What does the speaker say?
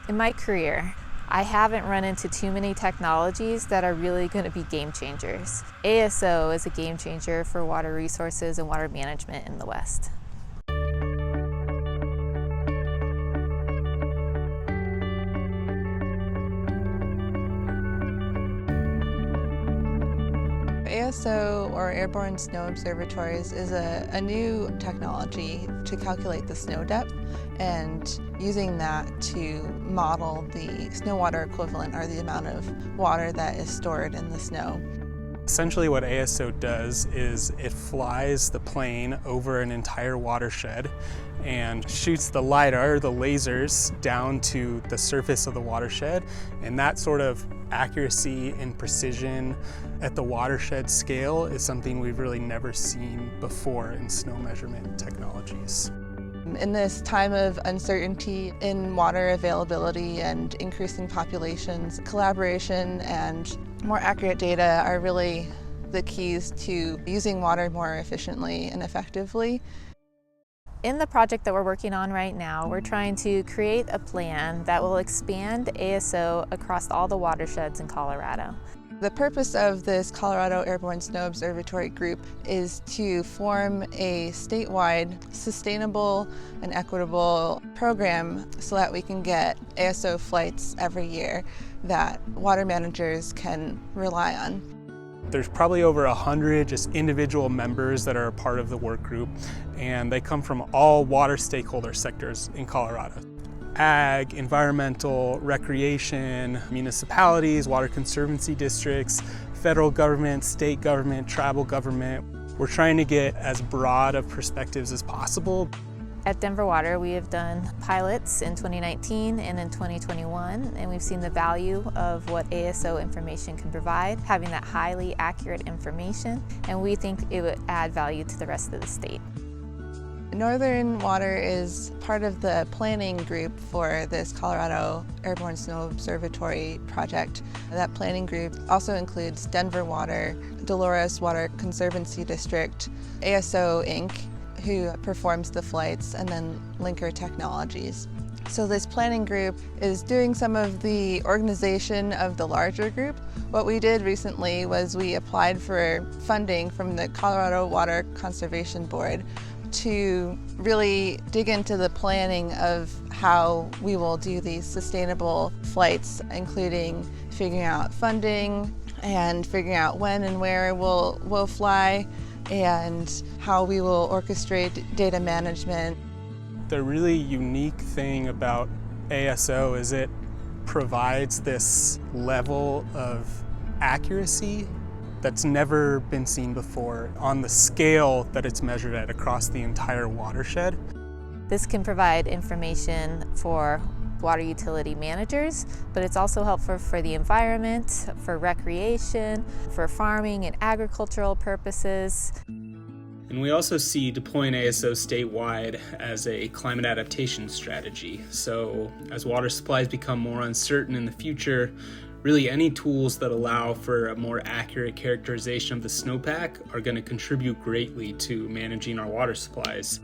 In my career, I haven't run into too many technologies that are really going to be game changers. ASO is a game changer for water resources and water management in the West. ASO, or Airborne Snow Observatories, is a new technology to calculate the snow depth and using that to model the snow water equivalent, or the amount of water that is stored in the snow. Essentially what ASO does is it flies the plane over an entire watershed and shoots the LiDAR, the lasers, down to the surface of the watershed. And that sort of accuracy and precision at the watershed scale is something we've really never seen before in snow measurement technologies. In this time of uncertainty in water availability and increasing populations, collaboration and more accurate data are really the keys to using water more efficiently and effectively. In the project that we're working on right now, we're trying to create a plan that will expand ASO across all the watersheds in Colorado. The purpose of this Colorado Airborne Snow Observatory group is to form a statewide, sustainable and equitable program so that we can get ASO flights every year that water managers can rely on. There's probably over 100 just individual members that are a part of the work group, and they come from all water stakeholder sectors in Colorado. Ag, environmental, recreation, municipalities, water conservancy districts, federal government, state government, tribal government. We're trying to get as broad of perspectives as possible. At Denver Water, we have done pilots in 2019 and in 2021, and we've seen the value of what ASO information can provide, having that highly accurate information, and we think it would add value to the rest of the state. Northern Water is part of the planning group for this Colorado Airborne Snow Observatory project. That planning group also includes Denver Water, Dolores Water Conservancy District, ASO Inc., who performs the flights, and then LYNKER Technologies. So this planning group is doing some of the organization of the larger group. What we did recently was we applied for funding from the Colorado Water Conservation Board to really dig into the planning of how we will do these sustainable flights, including figuring out funding and figuring out when and where we'll fly, and how we will orchestrate data management. The really unique thing about ASO is it provides this level of accuracy that's never been seen before on the scale that it's measured at across the entire watershed. This can provide information for water utility managers, but it's also helpful for the environment, for recreation, for farming and agricultural purposes. And we also see deploying ASO statewide as a climate adaptation strategy. So as water supplies become more uncertain in the future, really any tools that allow for a more accurate characterization of the snowpack are going to contribute greatly to managing our water supplies.